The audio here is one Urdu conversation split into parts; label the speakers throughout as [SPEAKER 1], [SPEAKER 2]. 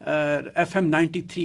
[SPEAKER 1] FM 93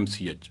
[SPEAKER 2] MCH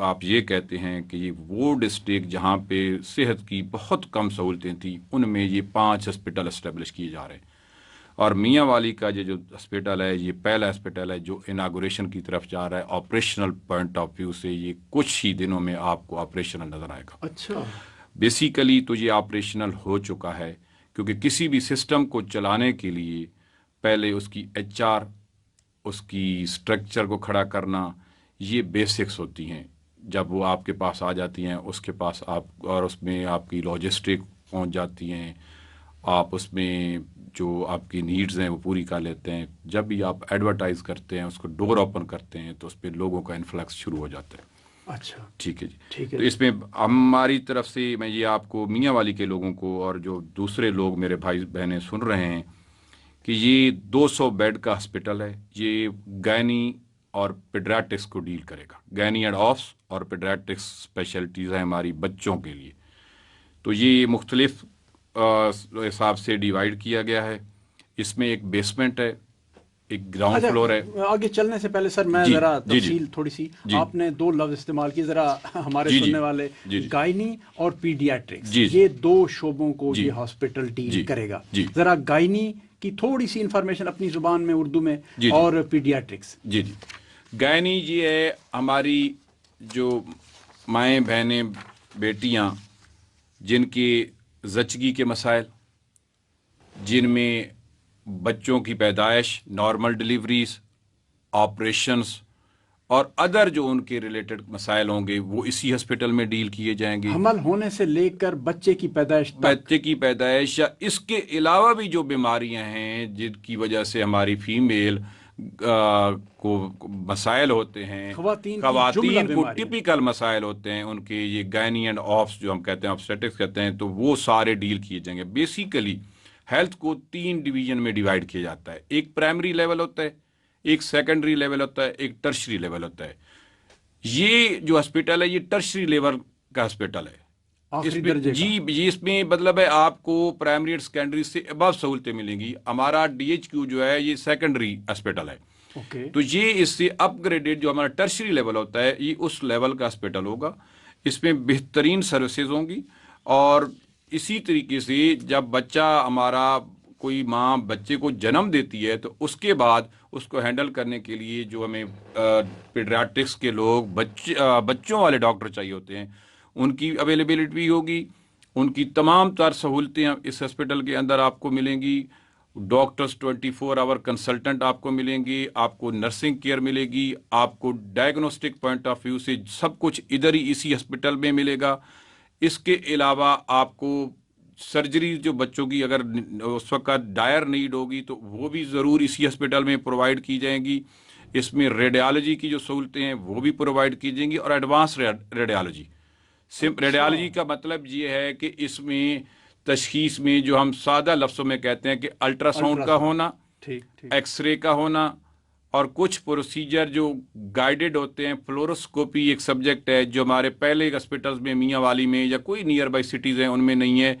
[SPEAKER 2] آپ یہ کہتے ہیں کہ یہ وہ ڈسٹرکٹ جہاں پہ صحت کی بہت کم سہولتیں تھیں ان میں یہ 5 ہسپتال اسٹیبلش کیے جا رہے ہیں، اور میاں والی کا یہ جو ہسپتال ہے یہ پہلا ہسپتال ہے جو اناگوریشن کی طرف جا رہا ہے۔ آپریشنل پوائنٹ آف ویو سے یہ کچھ ہی دنوں میں آپ کو آپریشنل نظر آئے گا۔
[SPEAKER 1] اچھا،
[SPEAKER 2] بیسیکلی تو یہ آپریشنل ہو چکا ہے، کیونکہ کسی بھی سسٹم کو چلانے کے لیے پہلے اس کی ایچ آر، اس کی سٹرکچر کو کھڑا کرنا، یہ بیسکس ہوتی ہیں۔ جب وہ آپ کے پاس آ جاتی ہیں اس کے پاس آپ، اور اس میں آپ کی لاجسٹک پہنچ جاتی ہیں، آپ اس میں جو آپ کی نیڈز ہیں وہ پوری کر لیتے ہیں۔ جب بھی آپ ایڈورٹائز کرتے ہیں، اس کو ڈور اوپن کرتے ہیں، تو اس پہ لوگوں کا انفلکس شروع ہو جاتا ہے۔
[SPEAKER 1] اچھا،
[SPEAKER 2] ٹھیک ہے جی،
[SPEAKER 1] ٹھیک ہے،
[SPEAKER 2] تو اس میں ہماری طرف سے میں یہ آپ کو میاں والی کے لوگوں کو اور جو دوسرے لوگ میرے بھائی بہنیں سن رہے ہیں کہ یہ 200 بیڈ کا ہسپتال ہے۔ یہ گائنی اور پیڈریاٹکس کو ڈیل کرے گا۔ گائنی اینڈ آفس اور پیڈریاٹکس اسپیشلٹیز ہیں ہماری بچوں کے لیے۔ تو یہ مختلف حساب سے ڈیوائیڈ کیا گیا ہے۔ اس میں ایک بیسمنٹ ہے، ایک گراؤنڈ فلور ہے۔
[SPEAKER 1] اچھا، آگے چلنے سے پہلے سر میں
[SPEAKER 2] جی
[SPEAKER 1] ذرا
[SPEAKER 2] جی جی
[SPEAKER 1] تفصیل تھوڑی سی،
[SPEAKER 2] جی
[SPEAKER 1] آپ نے 2 لفظ استعمال کیے، ذرا ہمارے
[SPEAKER 2] جی جی
[SPEAKER 1] سننے والے،
[SPEAKER 2] جی جی
[SPEAKER 1] گائنی اور پیڈیاٹرکس،
[SPEAKER 2] جی جی
[SPEAKER 1] یہ 2 شعبوں کو
[SPEAKER 2] جی
[SPEAKER 1] یہ ہاسپٹل ڈیل
[SPEAKER 2] جی
[SPEAKER 1] کرے گا۔
[SPEAKER 2] جی
[SPEAKER 1] ذرا گائنی کی تھوڑی سی انفارمیشن اپنی زبان میں، اردو میں،
[SPEAKER 2] جی جی
[SPEAKER 1] اور پیڈیاٹرکس۔
[SPEAKER 2] جی جی گائنی یہ ہے ہماری جو مائیں بہنیں بیٹیاں جن کی زچگی کے مسائل، جن میں بچوں کی پیدائش، نارمل ڈلیوریز، آپریشنز اور ادر جو ان کے ریلیٹڈ مسائل ہوں گے وہ اسی ہسپتال میں ڈیل کیے جائیں گے۔
[SPEAKER 1] حمل ہونے سے لے کر بچے کی پیدائش تک۔
[SPEAKER 2] بچے کی پیدائش یا اس کے علاوہ بھی جو بیماریاں ہیں جن کی وجہ سے ہماری فیمیل کو مسائل ہوتے ہیں،
[SPEAKER 1] خواتین
[SPEAKER 2] خواتین کو ٹپیکل مسائل ہوتے ہیں، ان کے یہ گائنی اینڈ آفس جو ہم کہتے ہیں، آبسٹیٹکس کہتے ہیں، تو وہ سارے ڈیل کیے جائیں گے۔ بیسیکلی ہیلتھ کو 3 ڈویژن میں ڈیوائیڈ کیا جاتا ہے۔ ایک پرائمری لیول ہوتا ہے، ایک سیکنڈری لیول ہوتا ہے، ایک ٹرشری لیول ہوتا ہے۔ یہ جو ہسپتال ہے یہ ٹرشری لیول کا ہسپتال ہے۔
[SPEAKER 1] آخری درجے کا۔
[SPEAKER 2] جی اس میں مطلب ہے آپ کو پرائمری اور سیکنڈری سے ابو سہولتیں ملیں گی۔ ہمارا ڈی ایچ کیو جو ہے یہ سیکنڈری ہسپتال ہے،
[SPEAKER 1] اوکے،
[SPEAKER 2] تو یہ اس سے اپ گریڈیڈ جو ہمارا ٹرشری لیول ہوتا ہے یہ اس لیول کا ہسپتال ہوگا۔ اس میں بہترین سروسز ہوں گی، اور اسی طریقے سے جب بچہ ہمارا، کوئی ماں بچے کو جنم دیتی ہے تو اس کے بعد اس کو ہینڈل کرنے کے لیے جو ہمیں پیڈریاٹکس کے لوگ، بچوں والے ڈاکٹر چاہیے ہوتے ہیں، ان کی اویلیبلٹی بھی ہوگی۔ ان کی تمام تر سہولتیں اس ہسپتال کے اندر آپ کو ملیں گی۔ ڈاکٹرز 24 آور کنسلٹنٹ آپ کو ملیں گے، آپ کو نرسنگ کیئر ملے گی، آپ کو ڈائگنوسٹک پوائنٹ آف ویو سے سب کچھ ادھر ہی اسی ہسپتال میں ملے گا۔ اس کے علاوہ آپ کو سرجری جو بچوں کی اگر اس وقت ڈائر نیڈ ہوگی تو وہ بھی ضرور اسی ہسپتال میں پرووائڈ کی جائیں گی۔ اس میں ریڈیالوجی کی جو سہولتیں ہیں وہ بھی پرووائڈ کی جائیں گی، اور ایڈوانس ریڈیالوجی۔ ریڈیالوجی کا مطلب یہ ہے کہ اس میں تشخیص میں جو ہم سادہ لفظوں میں کہتے ہیں کہ الٹرا ساؤنڈ کا ہونا، ایکس رے کا ہونا، اور کچھ پروسیجر جو گائیڈڈ ہوتے ہیں۔ فلوروسکوپی ایک سبجیکٹ ہے جو ہمارے پہلے ہسپتالز میں، میاں والی میں یا کوئی نیئر بائی سٹیز ہیں ان میں نہیں ہے،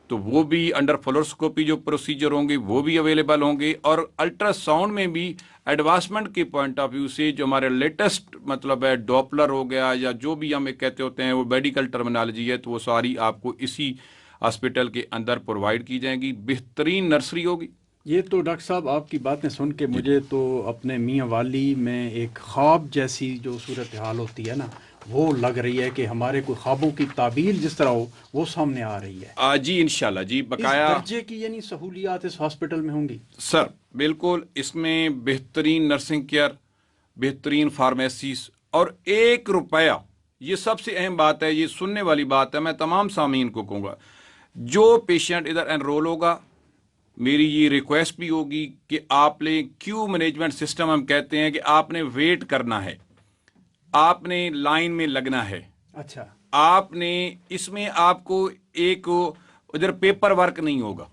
[SPEAKER 2] تو وہ بھی انڈر فلوروسکوپی جو پروسیجر ہوں گے وہ بھی اویلیبل ہوں گے۔ اور الٹرا ساؤنڈ میں بھی ایڈوانسمنٹ کے پوائنٹ آف ویو سے جو ہمارے لیٹسٹ مطلب ہے ڈوپلر ہو گیا یا جو بھی ہم کہتے ہوتے ہیں وہ میڈیکل ٹرمینالوجی ہے، تو وہ ساری آپ کو اسی ہاسپٹل کے اندر پرووائڈ کی جائیں گی۔ بہترین نرسری ہوگی۔
[SPEAKER 1] یہ تو ڈاکٹر صاحب آپ کی باتیں سن کے مجھے تو اپنے میاں والی میں ایک خواب جیسی جو صورتحال ہوتی ہے نا، وہ لگ رہی ہے کہ ہمارے کوئی خوابوں کی تعبیر جس طرح ہو وہ سامنے آ رہی ہے۔
[SPEAKER 2] جی انشاءاللہ جی، بقایا
[SPEAKER 1] اس درجے کی یعنی سہولیات اس ہاسپٹل میں ہوں گی؟
[SPEAKER 2] سر بالکل، اس میں بہترین نرسنگ کیئر، بہترین فارمیسیز، اور 1 روپیہ، یہ سب سے اہم بات ہے، یہ سننے والی بات ہے، میں تمام سامعین کو کہوں گا، جو پیشنٹ ادھر انرول ہوگا، میری یہ ریکویسٹ بھی ہوگی کہ آپ نے کیو مینجمنٹ سسٹم ہم کہتے ہیں کہ آپ نے ویٹ کرنا ہے، آپ نے لائن میں لگنا ہے۔
[SPEAKER 1] اچھا،
[SPEAKER 2] آپ نے اس میں آپ کو ایک ادھر پیپر ورک نہیں ہوگا،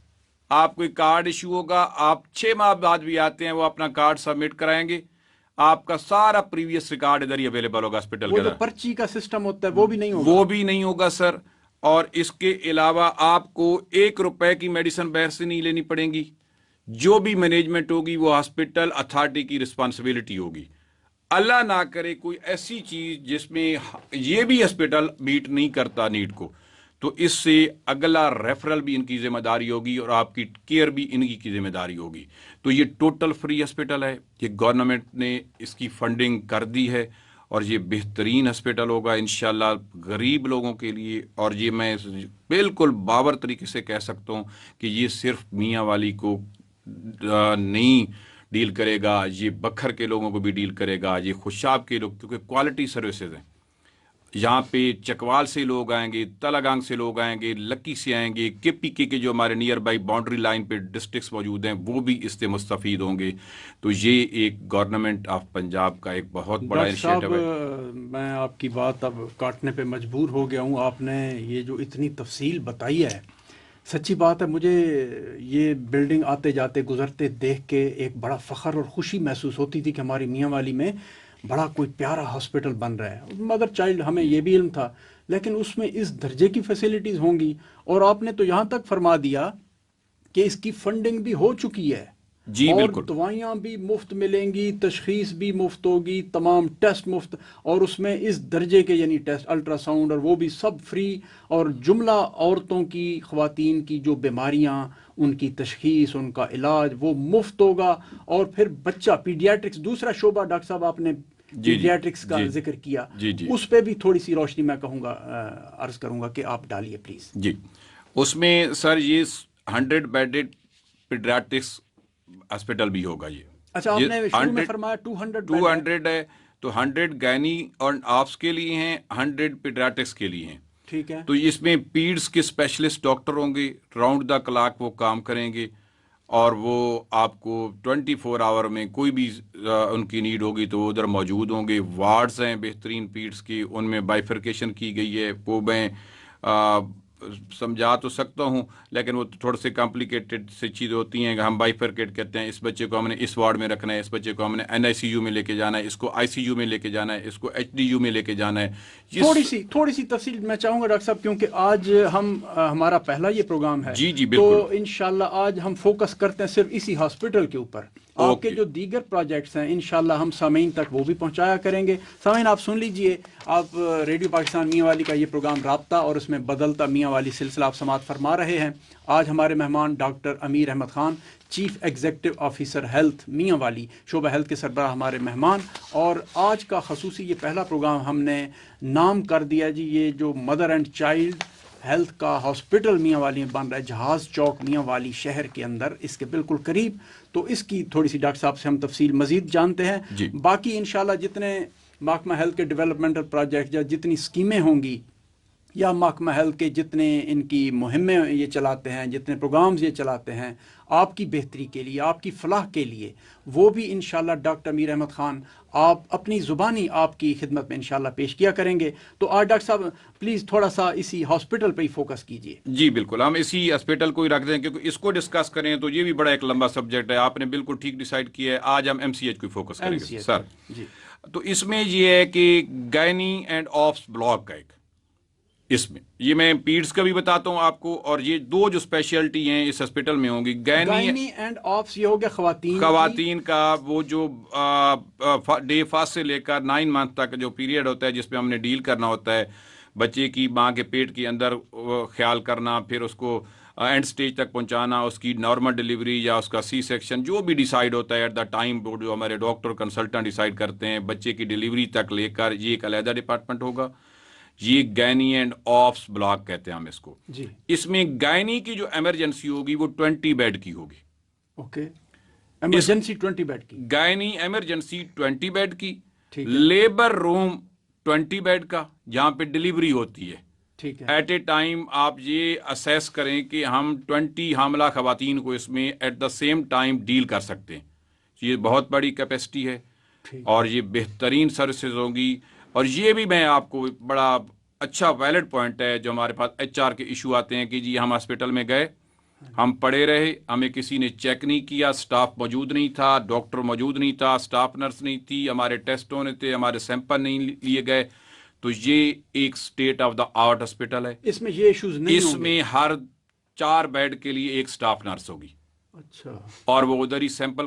[SPEAKER 2] آپ کوئی کارڈ ایشو ہوگا، آپ 6 ماہ بعد بھی آتے ہیں، وہ اپنا کارڈ سبمٹ کرائیں گے، آپ کا سارا پریویس ریکارڈ ادھر ہی اویلیبل ہوگا ہاسپٹل کے
[SPEAKER 1] وہ جو
[SPEAKER 2] اندر۔
[SPEAKER 1] پرچی کا سسٹم ہوتا ہے وہ بھی نہیں ہوگا؟
[SPEAKER 2] وہ بھی نہیں ہوگا سر، اور اس کے علاوہ آپ کو 1 روپے کی میڈیسن باہر سے نہیں لینی پڑیں گی۔ جو بھی مینجمنٹ ہوگی وہ ہاسپٹل اتھارٹی کی رسپانسبلٹی ہوگی۔ اللہ نہ کرے کوئی ایسی چیز جس میں یہ بھی ہاسپٹل میٹ نہیں کرتا نیڈ کو، تو اس سے اگلا ریفرل بھی ان کی ذمہ داری ہوگی اور آپ کی کیئر بھی ان کی ذمہ داری ہوگی. تو یہ ٹوٹل فری ہاسپٹل ہے، یہ گورنمنٹ نے اس کی فنڈنگ کر دی ہے اور یہ بہترین ہاسپٹل ہوگا انشاءاللہ غریب لوگوں کے لیے. اور یہ میں بالکل باور طریقے سے کہہ سکتا ہوں کہ یہ صرف میاں والی کو نہیں ڈیل کرے گا، یہ بکھر کے لوگوں کو بھی ڈیل کرے گا، یہ خوشاب کے لوگ، کیونکہ کوالٹی سروسز ہیں. یہاں پہ چکوال سے لوگ آئیں گے، تلگانگ سے لوگ آئیں گے، لکی سے آئیں گے، کے پی کے جو ہمارے نیئر بائی باؤنڈری لائن پہ ڈسٹرکٹس موجود ہیں وہ بھی اس سے مستفید ہوں گے. تو یہ ایک گورنمنٹ آف پنجاب کا ایک بہت بڑا انیشیٹو ہے.
[SPEAKER 1] میں آپ کی بات اب کاٹنے پہ مجبور ہو گیا ہوں. آپ نے یہ جو اتنی تفصیل بتائی ہے، سچی بات ہے مجھے یہ بلڈنگ آتے جاتے گزرتے دیکھ کے ایک بڑا فخر اور خوشی محسوس ہوتی تھی کہ ہماری میاں والی میں بڑا کوئی پیارا ہاسپٹل بن رہا ہے. مدر چائلڈ ہمیں یہ بھی علم تھا، لیکن اس میں اس درجے کی فیسلٹیز ہوں گی. اور آپ نے تو یہاں تک فرما دیا کہ اس کی فنڈنگ بھی ہو چکی ہے.
[SPEAKER 2] جی
[SPEAKER 1] اور
[SPEAKER 2] بالکل،
[SPEAKER 1] دوائیاں بھی مفت ملیں گی، تشخیص بھی مفت ہوگی، تمام ٹیسٹ مفت، اور اس میں اس درجے کے یعنی ٹیسٹ الٹرا ساؤنڈ اور وہ بھی سب فری. اور جملہ عورتوں کی، خواتین کی جو بیماریاں، ان کی تشخیص، ان کا علاج وہ مفت ہوگا. اور پھر بچہ پیڈیاٹرکس دوسرا شعبہ، ڈاکٹر صاحب آپ نے پیڈیاٹرکس کا ذکر کیا، اس پہ بھی تھوڑی سی روشنی میں کہوں گا، عرض کروں گا کہ آپ ڈالیے پلیز.
[SPEAKER 2] جی اس میں سر یہ 100 بیڈڈ پیڈیاٹرکس ہاسپٹل بھی ہوگا. یہ
[SPEAKER 1] اچھا، آپ نے شروع میں فرمایا
[SPEAKER 2] 200 ہے، تو 100 گینی اور آپس کے لیے ہیں، 100 پیڈیاٹرکس کے لیے ہیں.
[SPEAKER 1] ٹھیک ہے.
[SPEAKER 2] تو اس میں پیڈس کے اسپیشلسٹ ڈاکٹر ہوں گے، راؤنڈ دا کلاک وہ کام کریں گے، اور وہ آپ کو 24 آور میں کوئی بھی ان کی نیڈ ہوگی تو وہ ادھر موجود ہوں گے. وارڈز ہیں بہترین پیڈس کی، ان میں بائیفرکیشن کی گئی ہے. وہ میں سمجھا تو سکتا ہوں لیکن وہ تھوڑے سے کمپلیکیٹڈ سے چیزیں ہوتی ہیں کہ ہم بائیفرکیٹ کہتے ہیں، اس بچے کو ہم نے اس وارڈ میں رکھنا ہے، اس بچے کو ہم نے NICU میں لے کے جانا ہے، اس کو ICU میں لے کے جانا ہے، اس کو HDU میں لے کے جانا ہے.
[SPEAKER 1] تھوڑی سی تفصیل میں چاہوں گا ڈاکٹر صاحب، کیونکہ آج ہمارا پہلا یہ پروگرام ہے.
[SPEAKER 2] جی
[SPEAKER 1] تو
[SPEAKER 2] بالکل،
[SPEAKER 1] انشاءاللہ آج ہم فوکس کرتے ہیں صرف اسی ہاسپٹل کے اوپر. آپ کے جو دیگر پروجیکٹس ہیں انشاءاللہ ہم سامعین تک وہ بھی پہنچایا کریں گے. سامعین آپ سن لیجئے، آپ ریڈیو پاکستان میاں والی کا یہ پروگرام رابطہ اور اس میں بدلتا میاں والی سلسلہ آپ سماعت فرما رہے ہیں. آج ہمارے مہمان doctor Amir Ahmad Khan, chief executive officer health Mianwali, شعبہ ہیلتھ کے سربراہ ہمارے مہمان. اور آج کا خصوصی یہ پہلا پروگرام ہم نے نام کر دیا جی، یہ جو مدر اینڈ چائلڈ ہیلتھ کا ہاسپٹل میاں والی میں بن رہا ہے جہاز چوک میاں والی شہر کے اندر، اس کے بالکل قریب. تو اس کی تھوڑی سی ڈاکٹر صاحب سے ہم تفصیل مزید جانتے ہیں.
[SPEAKER 2] جی.
[SPEAKER 1] باقی انشاءاللہ جتنے محکمہ ہیلتھ کے ڈیولپمنٹل پروجیکٹ یا جتنی اسکیمیں ہوں گی، یا محکمہ ہیلتھ کے جتنے ان کی مہمیں یہ چلاتے ہیں، جتنے پروگرامز یہ چلاتے ہیں آپ کی بہتری کے لیے، آپ کی فلاح کے لیے، وہ بھی انشاءاللہ ڈاکٹر امیر احمد خان آپ اپنی زبانی آپ کی خدمت میں انشاءاللہ پیش کیا کریں گے. تو آج ڈاکٹر صاحب پلیز تھوڑا سا اسی ہاسپٹل پہ ہی فوکس کیجیے.
[SPEAKER 2] جی بالکل، ہم اسی ہاسپٹل کو ہی رکھ دیں کیونکہ اس کو ڈسکس کریں تو یہ بھی بڑا ایک لمبا سبجیکٹ ہے. آپ نے بالکل ٹھیک ڈیسائیڈ کیا ہے. آج ہم MCH کو فوکس کریں گے سر.
[SPEAKER 1] جی.
[SPEAKER 2] تو اس میں یہ ہے کہ گائنی اینڈ آفس بلاک کا ایک، اس میں یہ میں پیڈس کا بھی بتاتا ہوں آپ کو، اور یہ دو جو اسپیشلٹی ہیں اس ہاسپٹل میں ہوں گی،
[SPEAKER 1] گائنی اینڈ آفس یہ ہو گیا
[SPEAKER 2] خواتین کا، وہ جو ڈے 1 سے لے کر 9 منتھ تک جو پیریڈ ہوتا ہے جس میں ہم نے ڈیل کرنا ہوتا ہے، بچے کی ماں کے پیٹ کے اندر خیال کرنا، پھر اس کو اینڈ سٹیج تک پہنچانا، اس کی نارمل ڈیلیوری یا اس کا سی سیکشن جو بھی ڈیسائیڈ ہوتا ہے ایٹ دا ٹائم، جو ہمارے ڈاکٹر کنسلٹنٹ ڈیسائیڈ کرتے ہیں، بچے کی ڈیلیوری تک لے کر یہ ایک علیحدہ ڈپارٹمنٹ ہوگا. یہ گائنی اینڈ آفس بلاک کہتے ہیں ہم اس کو.
[SPEAKER 1] جی.
[SPEAKER 2] اس میں گائنی کی جو ایمرجنسی ہوگی وہ 20 بیڈ کی ہوگی.
[SPEAKER 1] اوکے. ایمرجنسی 20 بیڈ کی.
[SPEAKER 2] گائنی ایمرجنسی 20 بیڈ کی. لیبر روم 20 بیڈ کا جہاں پہ ڈیلیوری ہوتی ہے.
[SPEAKER 1] ٹھیک ہے.
[SPEAKER 2] ایٹ اے ٹائم آپ یہ اسیس کریں کہ ہم 20 حاملہ خواتین کو اس میں at the same time deal کر سکتے ہیں. یہ بہت بڑی کیپیسٹی ہے اور یہ بہترین سروسز ہوں گی. اور یہ بھی میں آپ کو بڑا اچھا ویلڈ پوائنٹ ہے جو ہمارے پاس HR کے ایشو آتے ہیں کہ جی ہم ہاسپٹل میں گئے، ہم پڑے رہے، ہمیں کسی نے چیک نہیں کیا، سٹاف موجود نہیں تھا، ڈاکٹر موجود نہیں تھا، سٹاف نرس نہیں تھی، ہمارے ٹیسٹ ہونے تھے، ہمارے سیمپل نہیں لیے گئے. تو یہ ایک state of the art hospital ہے.
[SPEAKER 1] اس میں یہ ایشوز نہیں
[SPEAKER 2] اس میں ہر 4 بیڈ کے لیے ایک سٹاف نرس ہوگی.
[SPEAKER 1] اچھا.
[SPEAKER 2] اور وہ ادھر ہی سیمپل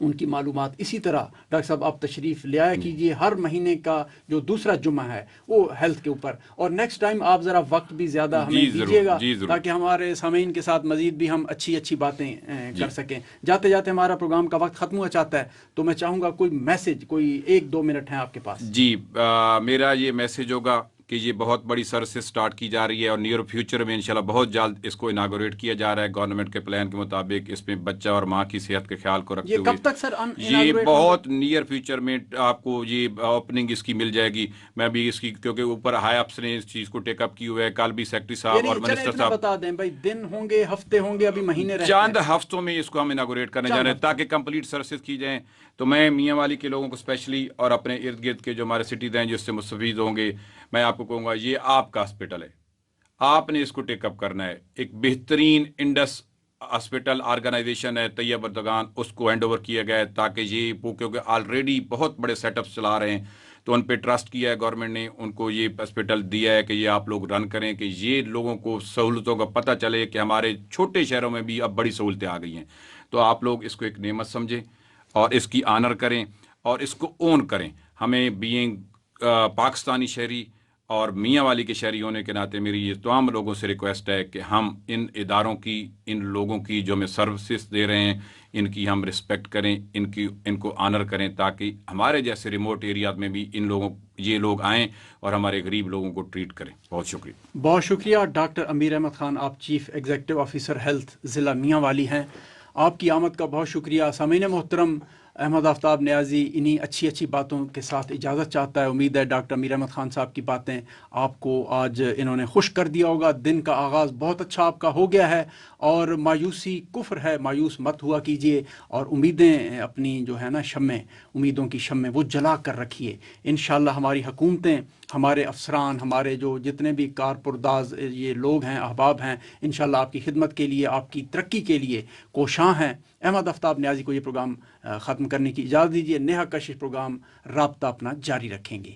[SPEAKER 1] ان کی معلومات. اسی طرح ڈاکٹر صاحب آپ تشریف لے آیا کیجیے ہر مہینے کا جو دوسرا جمعہ ہے وہ ہیلتھ کے اوپر, اور نیکسٹ ٹائم آپ ذرا وقت بھی زیادہ ہمیں دیجیے گا تاکہ ہمارے سامعین کے ساتھ مزید بھی ہم اچھی باتیں کر سکیں. جاتے جاتے ہمارا پروگرام کا وقت ختم ہو جاتا ہے, تو میں چاہوں گا کوئی میسج, کوئی 1-2 منٹ ہیں آپ کے پاس.
[SPEAKER 2] جی میرا یہ میسج ہوگا کہ یہ بہت بڑی سروس سٹارٹ کی جا رہی ہے اور نیئر فیوچر میں انشاءاللہ بہت جلد اس کو اناگوریٹ کیا جا رہا ہے گورنمنٹ کے پلان کے مطابق. اس میں بچہ اور ماں کی صحت کے خیال کو رکھتے
[SPEAKER 1] یہ
[SPEAKER 2] ہوئے
[SPEAKER 1] کب تک سر
[SPEAKER 2] یہ بہت نیئر فیوچر میں آپ کو یہ اوپننگ اس کی مل جائے گی. میں بھی اس کی کیونکہ اوپر ہائی اپس نے اس چیز کو ٹیک اپ کی ہوئے ہے. کل بھی سیکرٹری صاحب اور منسٹر صاحب
[SPEAKER 1] بتا دیں بھائی, دن ہوں گے, ہفتے ہوں گے, ابھی مہینے رہتے ہیں,
[SPEAKER 2] چند ہفتوں میں اس کو ہم اناگوریٹ کرنے جا رہے ہیں تاکہ کمپلیٹ سروسز کی جائیں. تو میں میاں والی کے لوگوں کو اسپیشلی اور اپنے ارد گرد کے جو ہمارے سٹیز ہیں جو اس سے مستفید ہوں گے, میں آپ کو کہوں گا یہ آپ کا ہاسپٹل ہے, آپ نے اس کو ٹیک اپ کرنا ہے. ایک بہترین انڈس ہاسپٹل آرگنائزیشن ہے طیب اردگان, اس کو ہینڈ اوور کیا گیا ہے تاکہ یہ کیونکہ آلریڈی بہت بڑے سیٹ اپس چلا رہے ہیں تو ان پہ ٹرسٹ کیا ہے گورنمنٹ نے, ان کو یہ ہاسپٹل دیا ہے کہ یہ آپ لوگ رن کریں کہ یہ لوگوں کو سہولتوں کا پتہ چلے کہ ہمارے چھوٹے شہروں میں بھی اب بڑی سہولتیں آ گئی ہیں. تو آپ لوگ اس کو ایک نعمت سمجھیں اور اس کی آنر کریں اور اس کو اون کریں. ہمیں بینگ پاکستانی شہری اور میاں والی کے شہری ہونے کے ناطے میری یہ تمام لوگوں سے ریکویسٹ ہے کہ ہم ان اداروں کی, ان لوگوں کی جو ہمیں سروسز دے رہے ہیں, ان کی ہم رسپیکٹ کریں, ان کو آنر کریں تاکہ ہمارے جیسے ریموٹ ایریاز میں بھی یہ لوگ آئیں اور ہمارے غریب لوگوں کو ٹریٹ کریں. بہت شکریہ.
[SPEAKER 1] بہت شکریہ ڈاکٹر امیر احمد خان, آپ چیف ایگزیکٹو آفیسر ہیلتھ ضلع میاں والی ہیں. آپ کی آمد کا بہت شکریہ. سامعین محترم, احمد آفتاب نیازی انہی اچھی باتوں کے ساتھ اجازت چاہتا ہے. امید ہے ڈاکٹر امیر احمد خان صاحب کی باتیں آپ کو آج انہوں نے خوش کر دیا ہوگا. دن کا آغاز بہت اچھا آپ کا ہو گیا ہے اور مایوسی کفر ہے, مایوس مت ہوا کیجیے اور امیدیں اپنی جو ہے نا شمع, امیدوں کی شمع وہ جلا کر رکھیے. انشاءاللہ ہماری حکومتیں, ہمارے افسران, ہمارے جو جتنے بھی کارپرداز یہ لوگ ہیں, احباب ہیں, انشاءاللہ آپ کی خدمت کے لیے, آپ کی ترقی کے لیے کوشاں ہیں. احمد آفتاب نیازی کو یہ پروگرام ختم کرنے کی اجازت دیجیے. نیہا کشش پروگرام رابطہ اپنا جاری رکھیں گے.